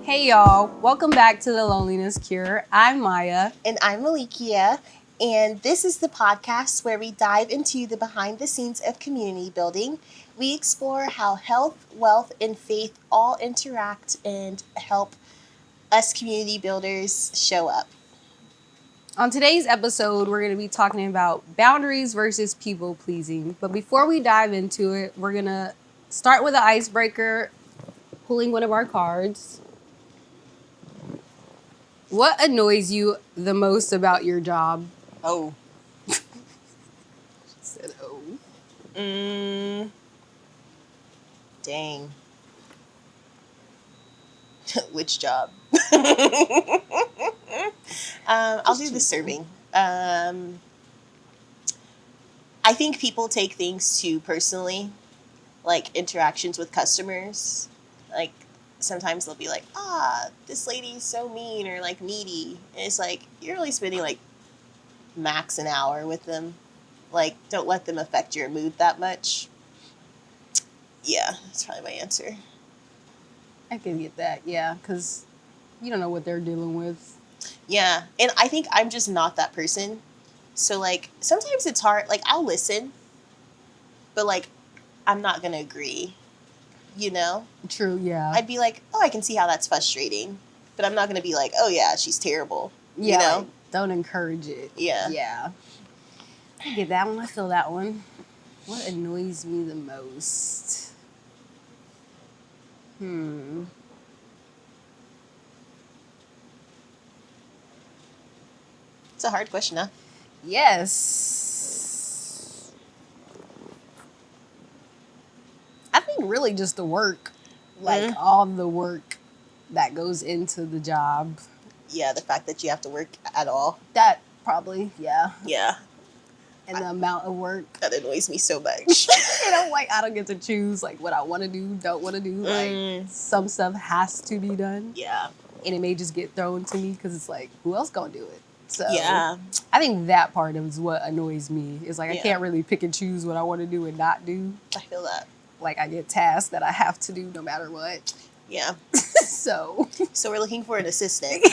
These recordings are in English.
Hey y'all, welcome back to The Loneliness Cure. I'm Maya. And I'm Malikia, and this is the podcast where we dive into the behind the scenes of community building. We explore how health, wealth, and faith all interact and help us community builders show up. On today's episode, we're going to be talking about boundaries versus people pleasing. But before we dive into it, we're going to start with an icebreaker, pulling one of our cards. What annoys you the most about your job? Oh. She said, oh. Dang. Which job? I'll do the serving. I think people take things too personally, like interactions with customers. Like sometimes they'll be like, this lady's so mean or like needy. And it's like, you're only spending like max an hour with them. Like, don't let them affect your mood that much. Yeah, that's probably my answer. I can get that, yeah, because you don't know what they're dealing with. Yeah, and I think I'm just not that person. So, like, sometimes it's hard. Like, I'll listen, but, like, I'm not going to agree, you know? True, yeah. I'd be like, I can see how that's frustrating. But I'm not going to be like, oh, yeah, she's terrible. Yeah, you know? like, don't encourage it. Yeah. Yeah. I get that one. I feel that one. What annoys me the most? It's a hard question, huh? Yes. I think really just the work. Like all the work that goes into the job. Yeah, the fact that you have to work at all. That probably, yeah. Yeah. And the amount of work. That annoys me so much. Like, I don't get to choose, like, what I want to do, don't want to do. Like, some stuff has to be done. Yeah. And it may just get thrown to me because it's like, who else gonna do it? So, yeah. I think that part is what annoys me. Is like, I can't really pick and choose what I want to do and not do. I feel that. Like, I get tasks that I have to do no matter what. Yeah. So we're looking for an assistant.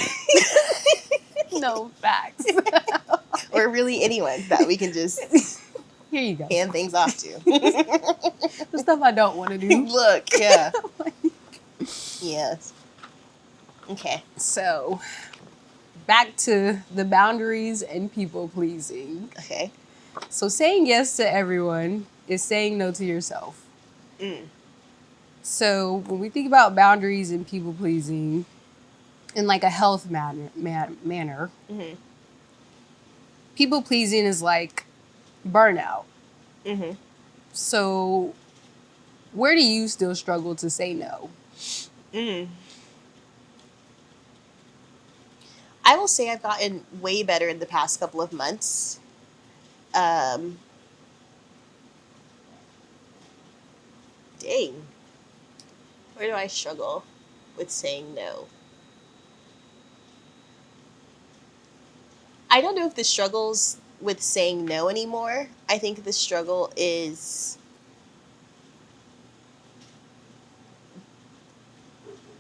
No, facts. Or really anyone that we can just here you go. hand things off to. The stuff I don't want to do. Look, yeah. Yes. Okay. So, back to the boundaries and people pleasing. Okay. So, saying yes to everyone is saying no to yourself. So, when we think about boundaries and people pleasing in like a health manner, people pleasing is like burnout. So, where do you still struggle to say no? I will say I've gotten way better in the past couple of months. Dang. Where do I struggle with saying no? I don't know if the struggle's with saying no anymore. I think the struggle is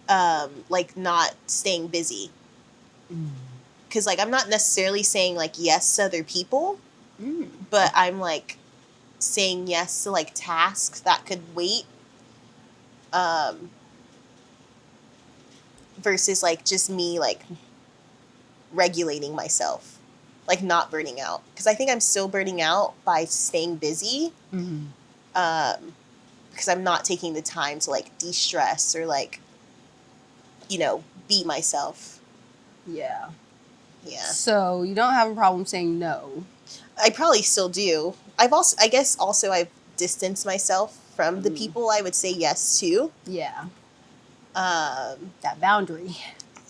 like not staying busy. Because like I'm not necessarily saying like yes to other people, but I'm like saying yes to like tasks that could wait, versus like just me like regulating myself, like not burning out. Because I think I'm still burning out by staying busy, because I'm not taking the time to like de-stress or like, you know, be myself. Yeah. Yeah. So you don't have a problem saying no. I probably still do. I guess I've distanced myself from the people I would say yes to. Yeah. That boundary.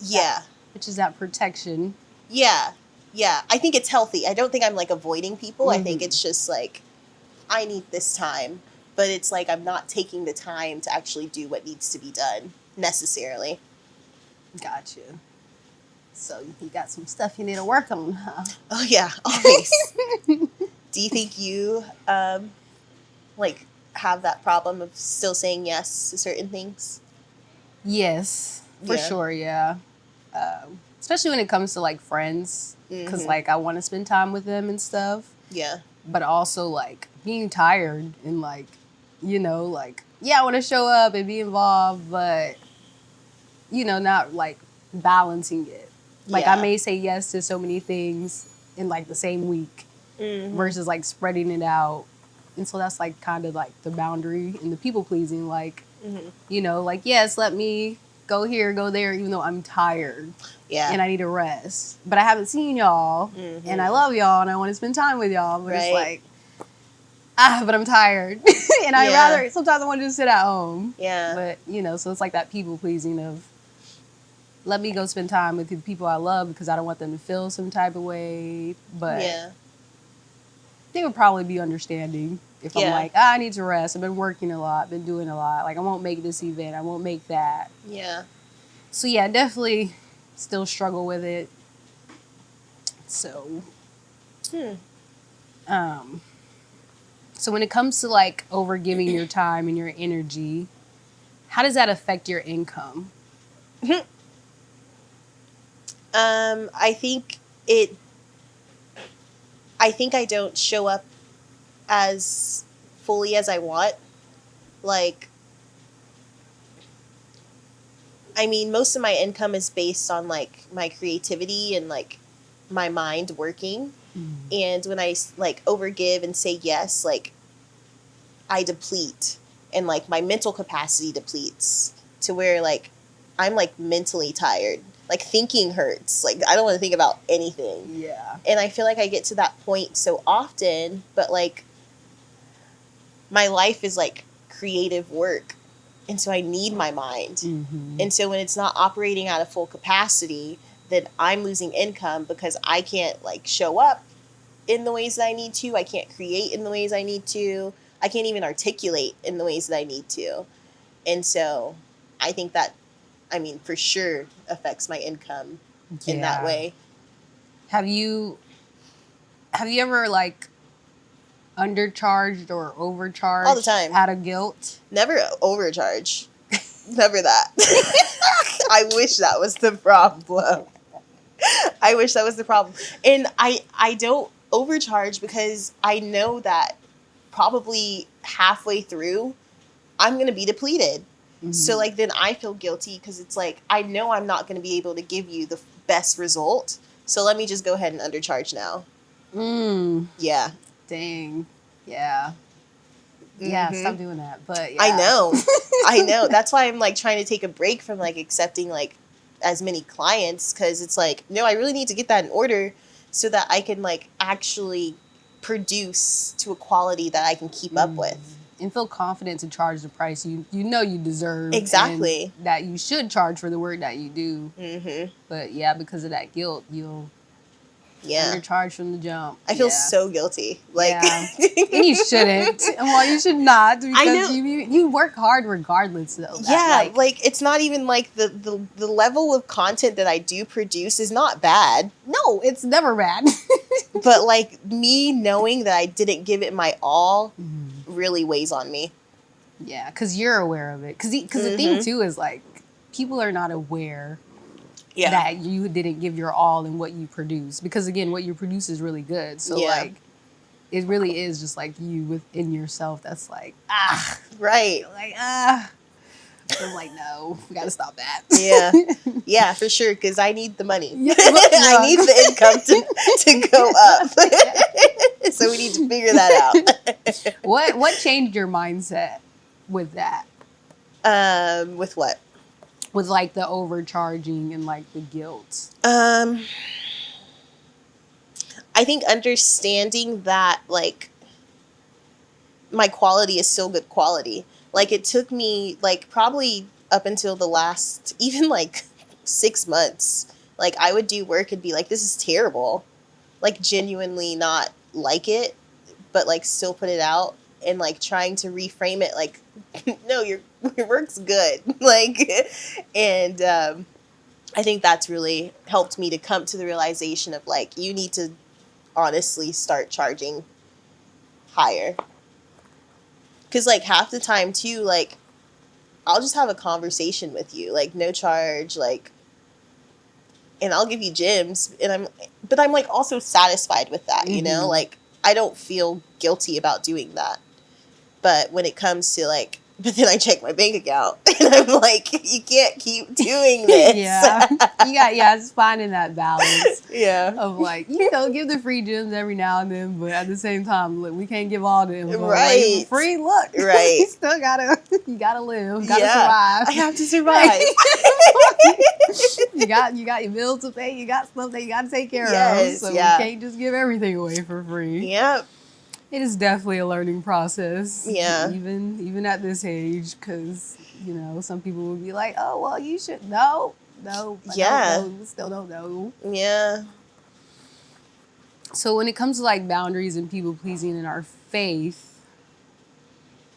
Yeah. Which is that protection. Yeah. Yeah. I think it's healthy. I don't think I'm like avoiding people. I think it's just like, I need this time. But it's like I'm not taking the time to actually do what needs to be done necessarily. Gotcha. So you got some stuff you need to work on, huh? Oh, yeah. Always. Do you think you, like, have that problem of still saying yes to certain things? Yes. For sure, yeah. Especially when it comes to like friends, because like I want to spend time with them and stuff. Yeah. But also like being tired and like, you know, like I want to show up and be involved, but you know, not like balancing it. Like I may say yes to so many things in like the same week versus like spreading it out. And so that's like kind of like the boundary and the people pleasing, like, you know, like, yes, let me go here, go there, even though I'm tired. Yeah. And I need a rest. But I haven't seen y'all and I love y'all and I want to spend time with y'all. But it's like, but I'm tired. And I'd rather, sometimes I want to just sit at home. Yeah. But, you know, so it's like that people pleasing of, let me go spend time with the people I love because I don't want them to feel some type of way. But they would probably be understanding if I'm like, I need to rest. I've been working a lot, been doing a lot. Like, I won't make this event. I won't make that. Yeah. So, yeah, definitely still struggle with it. So, so when it comes to, like, overgiving your time and your energy, how does that affect your income? I think I don't show up as fully as I want. Like, I mean, most of my income is based on like my creativity and like my mind working. And when I like overgive and say yes, like I deplete and like my mental capacity depletes to where like I'm like mentally tired. Like thinking hurts. Like I don't want to think about anything. Yeah. And I feel like I get to that point so often, but like my life is like creative work. And so I need my mind. And so when it's not operating at a full capacity, then I'm losing income because I can't like show up in the ways that I need to. I can't create in the ways I need to. I can't even articulate in the ways that I need to. And so I think that, I mean, for sure affects my income in that way. Have you ever like undercharged or overcharged? All the time. Out of guilt? Never overcharge. Never that. I wish that was the problem. I wish that was the problem. And I don't overcharge because I know that probably halfway through, I'm going to be depleted. So, like, then I feel guilty because it's like, I know I'm not going to be able to give you the best result. So let me just go ahead and undercharge now. Yeah. Dang. Yeah. Yeah, stop doing that. But yeah. I know. I know. That's why I'm, like, trying to take a break from, like, accepting, like, as many clients. Because it's like, no, I really need to get that in order so that I can, like, actually produce to a quality that I can keep up with. And feel confident to charge the price you know you deserve. Exactly. And that you should charge for the work that you do. But yeah, because of that guilt, you'll undercharge from the jump. I feel so guilty. Like, and you shouldn't. Well, you should not because you work hard regardless though. Like it's not even like the level of content that I do produce is not bad. No, it's never bad. But like me knowing that I didn't give it my all really weighs on me. Yeah, because you're aware of it. Because the thing too is like people are not aware that you didn't give your all in what you produce. Because again, what you produce is really good. So like it really is just like you within yourself that's like, right. Like, I'm like, no, we got to stop that. Yeah, for sure. Because I need the money. I need the income to go up. So we need to figure that out. What changed your mindset with that? With what? With like the overcharging and like the guilt. I think understanding that like my quality is still good quality. Like it took me like probably up until the last even like 6 months. Like I would do work and be like, this is terrible. Like genuinely not like it, but like still put it out and like trying to reframe it like, no, your work's good. Like, and I think that's really helped me to come to the realization of like, you need to honestly start charging higher. Because like half the time too, like I'll just have a conversation with you, like no charge, like, and I'll give you gems, and I'm like also satisfied with that, you know, like I don't feel guilty about doing that. But when it comes to like, but then I check my bank account and I'm like, you can't keep doing this. Yeah. It's finding that balance. Yeah. Of like, you know, give the free gems every now and then, but at the same time, look, we can't give all the info. Right. Like, free, look. Right. You still you gotta live, gotta survive. I have to survive. you got your bills to pay, you got stuff that you gotta take care of. So we can't just give everything away for free. Yep. It is definitely a learning process. Yeah. Even at this age, because, you know, some people will be like, oh, well, you should know. No. Yeah. Still don't know. Yeah. So when it comes to like boundaries and people pleasing in our faith,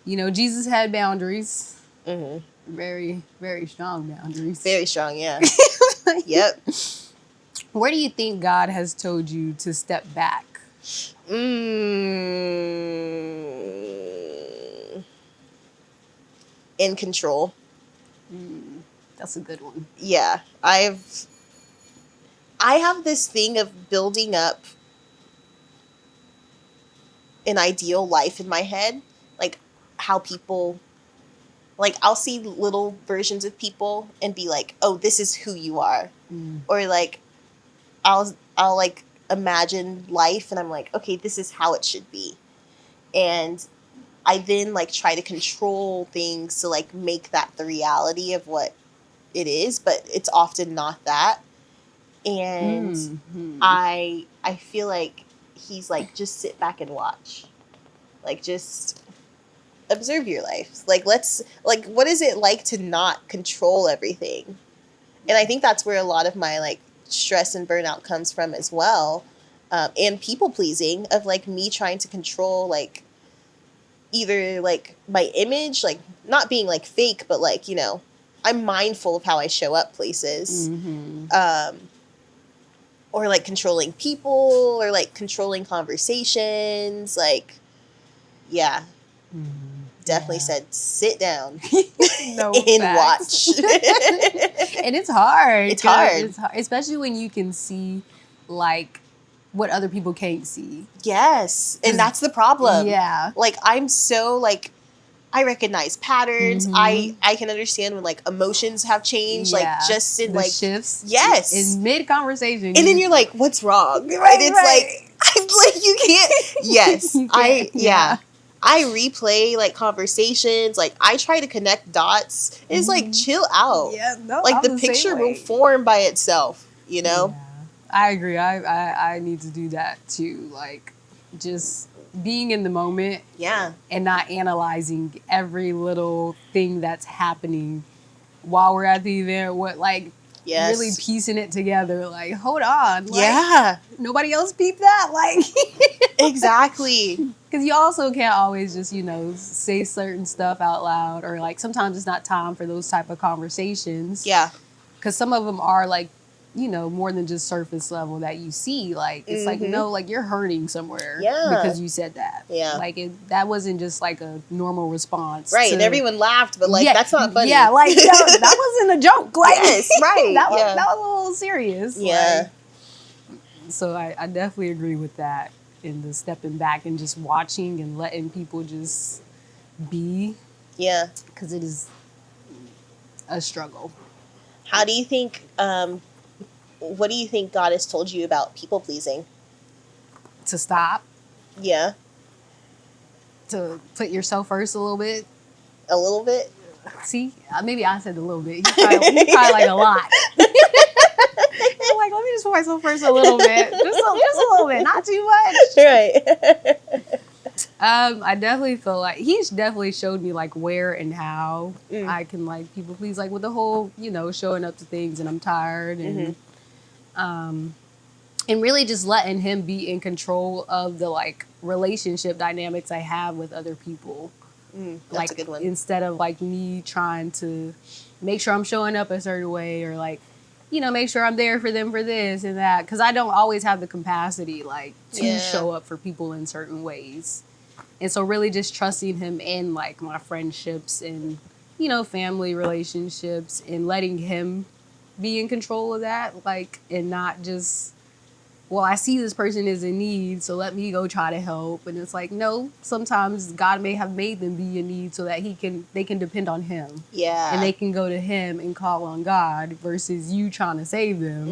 you know, Jesus had boundaries. Mm-hmm. Very, very strong boundaries. Very strong, yeah. Yep. Where do you think God has told you to step back? In control. That's a good one. Yeah. I have this thing of building up an ideal life in my head. Like how people, like I'll see little versions of people and be like, oh, this is who you are. Or like, I'll like imagine life and I'm like, okay, this is how it should be. And I then like try to control things to like make that the reality of what it is, but it's often not that. And I feel like he's like, just sit back and watch. Like just observe your life. Like what is it like to not control everything? And I think that's where a lot of my like stress and burnout comes from as well. And people pleasing of like me trying to control like either like my image, like not being like fake, but like, you know, I'm mindful of how I show up places. Or like controlling people or like controlling conversations. Like, yeah. Definitely said sit down and watch. And it's hard. It's hard. Especially when you can see like what other people can't see. Yes. And that's the problem. Yeah. Like I'm so like I recognize patterns. I can understand when like emotions have changed. Like just in the like shifts. Yes. In mid conversation. And then you're like, what's wrong? Right, and it's like you can't yes. You can't, I replay like conversations. Like I try to connect dots. It's like chill out. Yeah, no, like I'm the picture will form by itself, you know? Yeah. I agree. I need to do that too. Like just being in the moment. Yeah. And not analyzing every little thing that's happening while we're at the event. Really piecing it together. Like, hold on. Like, nobody else peeped that? Like exactly. Because you also can't always just, you know, say certain stuff out loud, or like sometimes it's not time for those type of conversations. Yeah. Because some of them are like, you know, more than just surface level that you see. Like, it's like, no, like you're hurting somewhere because you said that. Yeah. Like that wasn't just like a normal response. Right. And everyone laughed, but like, that's not funny. Yeah. Like that wasn't a joke. Like, yes, right. that was a little serious. Yeah. Like, so I definitely agree with that. In the stepping back and just watching and letting people just be. Yeah. Because it is a struggle. How do you think, what do you think God has told you about people pleasing? To stop. Yeah. To put yourself first a little bit. A little bit? See, maybe I said a little bit. You probably like a lot. I'm like, let me just put myself first a little bit. Just a little bit, not too much. Right. I definitely feel like he's definitely showed me like where and how I can like people please, like with the whole, you know, showing up to things and I'm tired and and really just letting him be in control of the like relationship dynamics I have with other people. That's like a good one. Instead of like me trying to make sure I'm showing up a certain way or like, you know, make sure I'm there for them for this and that. Because I don't always have the capacity like to show up for people in certain ways. And so really just trusting him in like my friendships and family relationships and letting him be in control of that, like, and not just, well, I see this person is in need, so let me go try to help. And it's like, no, sometimes God may have made them be in need so that they can depend on him. Yeah. And they can go to him and call on God versus you trying to save them,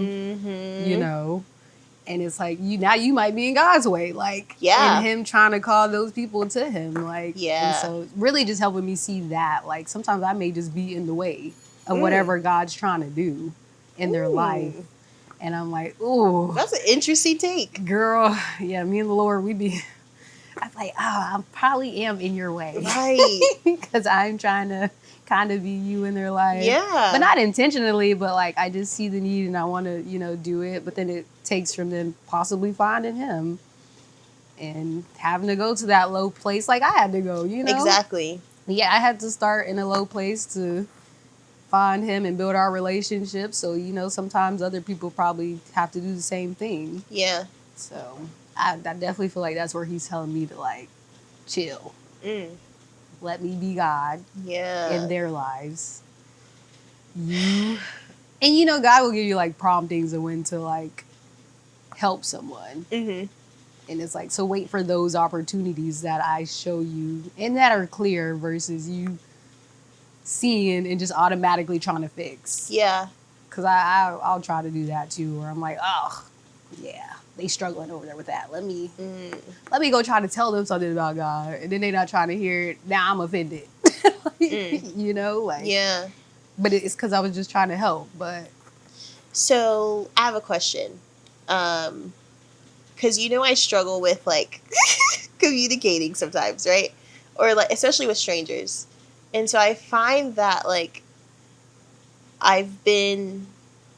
And it's like, you might be in God's way, like, Yeah. and him trying to call those people to him, like, Yeah. And so really just helping me see that, like, sometimes I may just be in the way of whatever God's trying to do in their life. And I'm like, ooh. That's an interesting take. Girl, yeah, me and the Lord, I'm like, I probably am in your way. Right. Because I'm trying to kind of be you in their life. Yeah. But not intentionally, but like I just see the need and I want to, do it. But then it takes from them possibly finding him and having to go to that low place like I had to go, Exactly. Yeah, I had to start in a low place to find him and build our relationship. So, sometimes other people probably have to do the same thing. Yeah. So I definitely feel like that's where he's telling me to, like, chill. Let me be God in their lives. And, God will give you, like, promptings of when to, like, help someone. And it's like, so wait for those opportunities that I show you and that are clear versus you seeing and just automatically trying to fix. Yeah. Because I'll try to do that too, where I'm like, oh, yeah, they struggling over there with that. Let me go try to tell them something about God, and then they're not trying to hear it. Now I'm offended, Yeah. But it's because I was just trying to help. But so I have a question, because I struggle with like communicating sometimes, right? Or like especially with strangers, and so I find that like I've been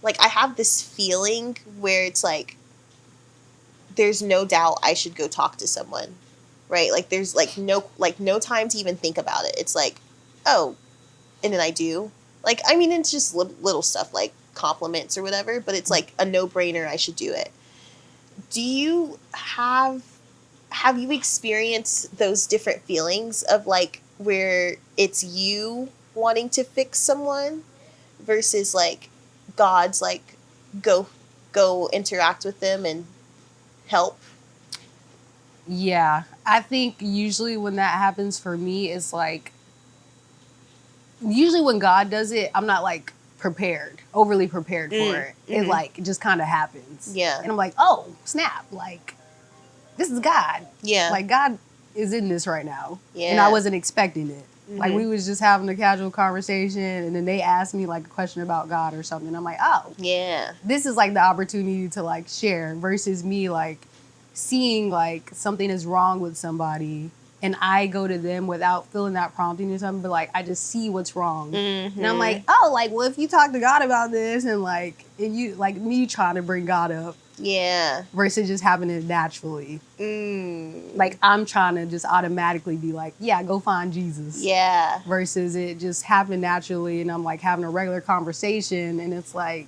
like I have this feeling where it's like there's no doubt I should go talk to someone, right? Like there's no time to even think about it. It's like, oh, and then I do. Like, I mean, it's just little stuff like compliments or whatever, but it's like a no-brainer. I should do it. Do you have you experienced those different feelings of like where it's you wanting to fix someone versus like God's like go interact with them and help? yeah, I think usually when that happens for me, it's like, usually when God does it, I'm not like overly prepared for it. It like just kind of happens. Yeah. And I'm like, oh, snap. Like, this is God. Yeah. Like, God is in this right now. Yeah. And I wasn't expecting it. Like, we was just having a casual conversation, and then they asked me like a question about God or something. I'm like, oh, yeah, this is like the opportunity to like share versus me like seeing like something is wrong with somebody and I go to them without feeling that prompting or something, but like I just see what's wrong. And I'm like, oh, like, well, if you talk to God about this and you like me trying to bring God up, yeah, versus just having it naturally. Like I'm trying to just automatically be like, yeah, go find Jesus. Yeah. Versus it just happened naturally and I'm like having a regular conversation and it's like,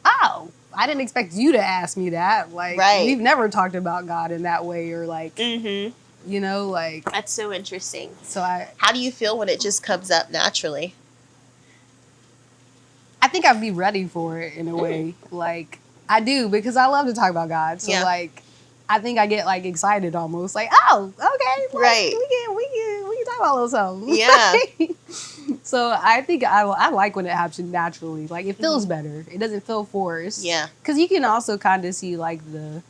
oh, I didn't expect you to ask me that. Like, we've never talked about God in that way or like, you know, like. That's so interesting. So how do you feel when it just comes up naturally? I think I'd be ready for it in a way. Like, I do because I love to talk about God. So like, I think I get like excited almost like, oh, okay, like, right. We can talk about a little something. Yeah. So I think I like when it happens naturally. Like it feels better. It doesn't feel forced. Yeah. Because you can also kind of see like the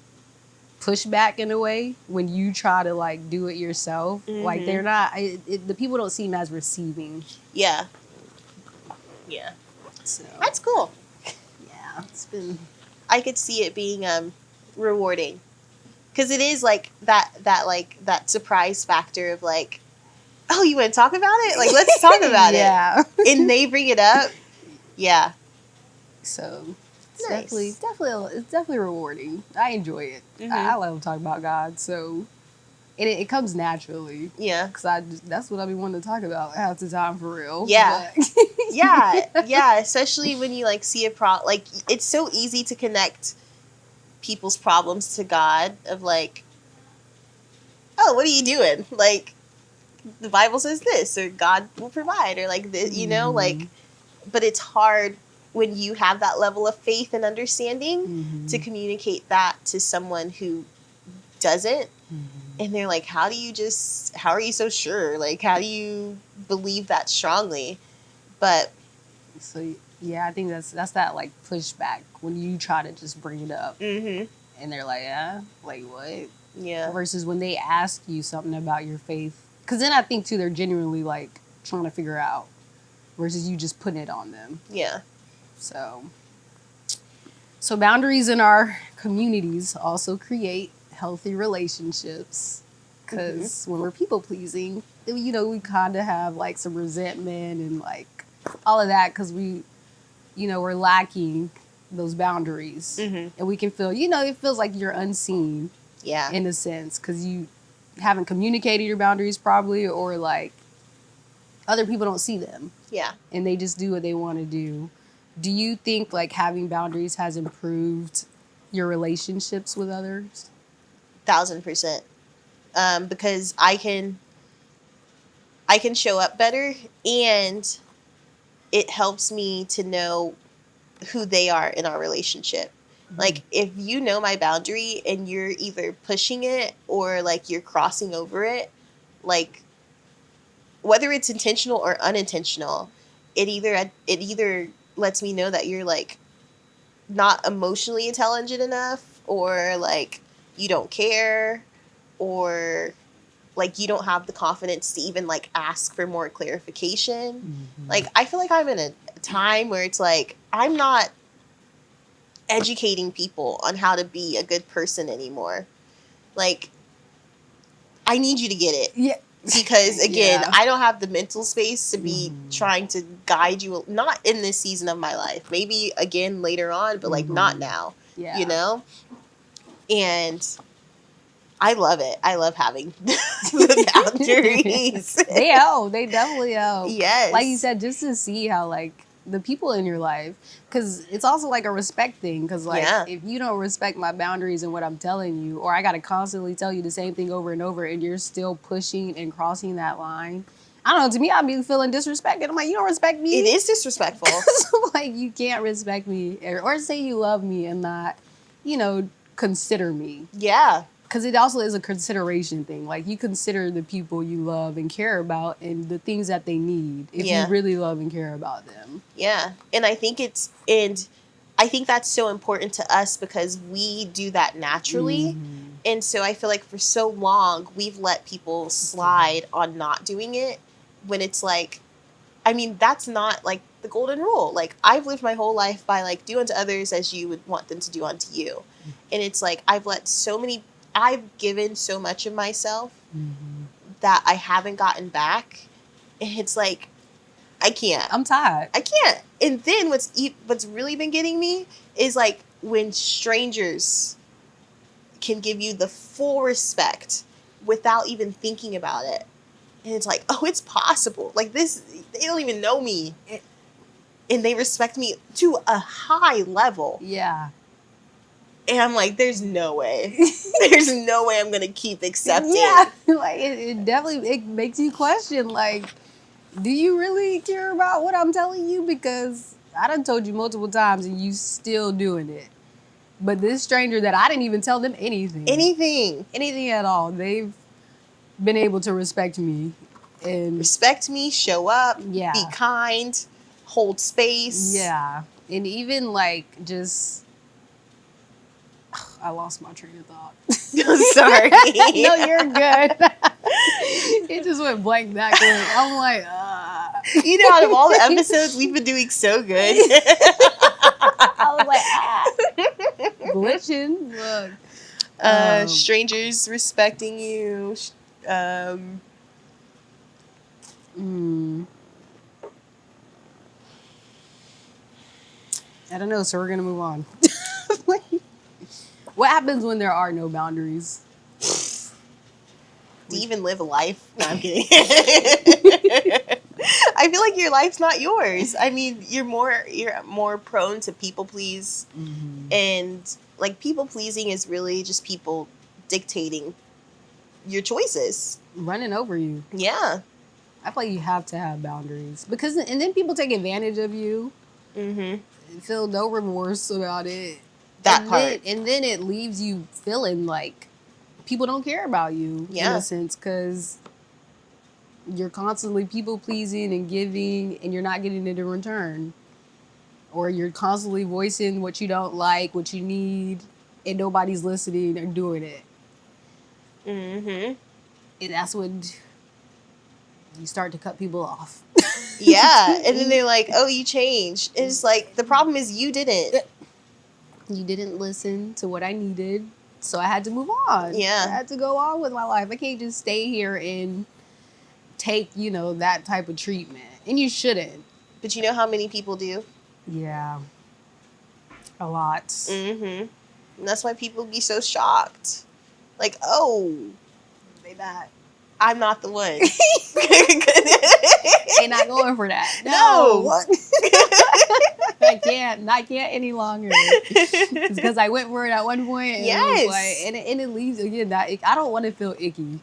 pushback in a way when you try to like do it yourself. Like they're not. The people don't seem as receiving. Yeah. Yeah. So that's cool. Yeah, it's been. I could see it being rewarding, because it is like that surprise factor of like, oh, you want to talk about it? Like, let's talk about it. And they bring it up. Yeah. So it's nice. definitely rewarding. I enjoy it. I love talking about God. So it comes naturally. Yeah. Because that's what I be wanting to talk about half the time for real. Yeah. Yeah. Especially when you like see a like it's so easy to connect people's problems to God of like, oh, what are you doing? Like, the Bible says this, or God will provide, or like this, you know, like, but it's hard when you have that level of faith and understanding to communicate that to someone who doesn't. And they're like, how are you so sure? Like, how do you believe that strongly? But So yeah, I think that's that like pushback when you try to just bring it up, and they're like, yeah, like what? Yeah. Versus when they ask you something about your faith, because then I think too they're genuinely like trying to figure out, versus you just putting it on them. Yeah. So boundaries in our communities also create healthy relationships, because when we're people pleasing, you know, we kind of have like some resentment and like all of that because we, you know, we're lacking those boundaries, and we can feel, you know, it feels like you're unseen. Yeah. In a sense, because you haven't communicated your boundaries properly, or like other people don't see them. Yeah. And they just do what they want to do. Do you think like having boundaries has improved your relationships with others? 1,000%. Because I can show up better, and it helps me to know who they are in our relationship. Like, if you know my boundary and you're either pushing it or like you're crossing over it, like whether it's intentional or unintentional, it either lets me know that you're like not emotionally intelligent enough, or like you don't care, or like you don't have the confidence to even like ask for more clarification. Like, I feel like I'm in a time where it's like I'm not educating people on how to be a good person anymore. Like, I need you to get it. Yeah. Because again, Yeah. I don't have the mental space to be trying to guide you, not in this season of my life. Maybe again later on, but like not now. Yeah. You know? And I love it. I love having the boundaries. They help. They definitely help. Yes. Like you said, just to see how like the people in your life, because it's also like a respect thing. Because like if you don't respect my boundaries and what I'm telling you, or I got to constantly tell you the same thing over and over, and you're still pushing and crossing that line, I don't know. To me, I'd be feeling disrespected. I'm like, you don't respect me. It is disrespectful. Like, you can't respect me or say you love me and not, you know, consider me. Yeah. Because it also is a consideration thing. Like, you consider the people you love and care about and the things that they need if you really love and care about them. Yeah. And I think that's so important to us because we do that naturally. And so I feel like for so long, we've let people slide on not doing it when it's like, I mean, that's not like the golden rule. Like, I've lived my whole life by like do unto others as you would want them to do unto you. And it's like, I've given so much of myself that I haven't gotten back. And it's like, I can't. I'm tired. I can't. And then what's really been getting me is like when strangers can give you the full respect without even thinking about it. And it's like, oh, it's possible. Like this, they don't even know me. And they respect me to a high level. Yeah. And I'm like, there's no way. There's no way I'm going to keep accepting. Yeah. Like, it definitely, it makes you question, like, do you really care about what I'm telling you? Because I done told you multiple times and you still doing it. But this stranger that I didn't even tell them anything. Anything at all. They've been able to respect me. And respect me, show up, be kind, hold space. Yeah. And even like just... I lost my train of thought. Sorry. No, you're good. It just went blank that quick. I'm like, You know, out of all the episodes, we've been doing so good. I was like, glitching. Look. Strangers respecting you. I don't know, so we're going to move on. What happens when there are no boundaries? Do you even live a life? No, I'm kidding. I feel like your life's not yours. I mean, you're more prone to people please. And like people pleasing is really just people dictating your choices. running over you. Yeah. I feel like you have to have boundaries because, and then people take advantage of you. Mm-hmm. Feel no remorse about it. That part. And then it leaves you feeling like people don't care about you in Yeah. a sense because you're constantly people pleasing and giving, and you're not getting it in return, or you're constantly voicing what you don't like, what you need, and nobody's listening or doing it. Mm-hmm. And that's when you start to cut people off. Yeah. And then they're like, oh, you changed. And it's like, the problem is you didn't. You didn't listen to what I needed, so I had to move on. Yeah. I had to go on with my life. I can't just stay here and take, that type of treatment. And you shouldn't. But you know how many people do? Yeah. A lot. Mm-hmm. And that's why people be so shocked. Like, oh, They not. I'm not the one. They not going for that. No. I can't any longer. It's because I went for it at one point. And Yes. It was like, and it leaves again that I don't want to feel icky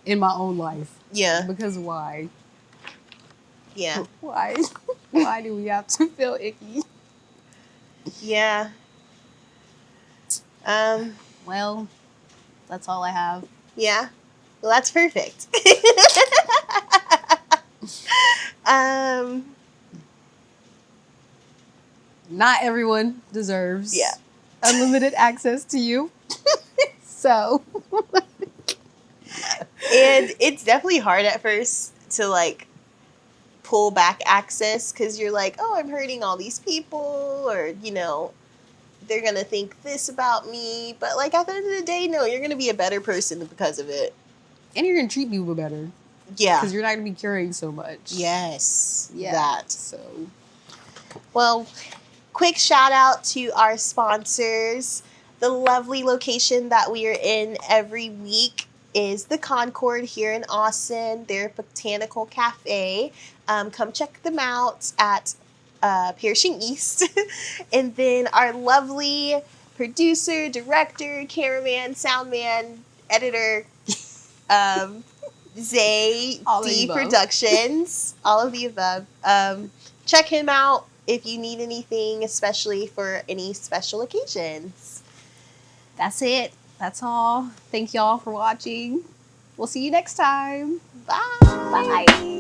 in my own life. Yeah. Because why? Yeah. Why? Why do we have to feel icky? Yeah. Well, that's all I have. Yeah. Well, that's perfect. Not everyone deserves Yeah. unlimited access to you. So. And it's definitely hard at first to like pull back access because you're like, oh, I'm hurting all these people, or they're gonna think this about me. But like at the end of the day, no, you're gonna be a better person because of it. And you're going to treat people better. Yeah. Because you're not going to be carrying so much. Yes. Yeah. That. So. Well, quick shout out to our sponsors. The lovely location that we are in every week is the Concord here in Austin. They're a botanical cafe. Come check them out at Pershing East. And then our lovely producer, director, cameraman, soundman, editor, Zay D Productions, all of the above. Check him out if you need anything, especially for any special occasions. That's it. That's all. Thank y'all for watching. We'll see you next time. Bye. Bye.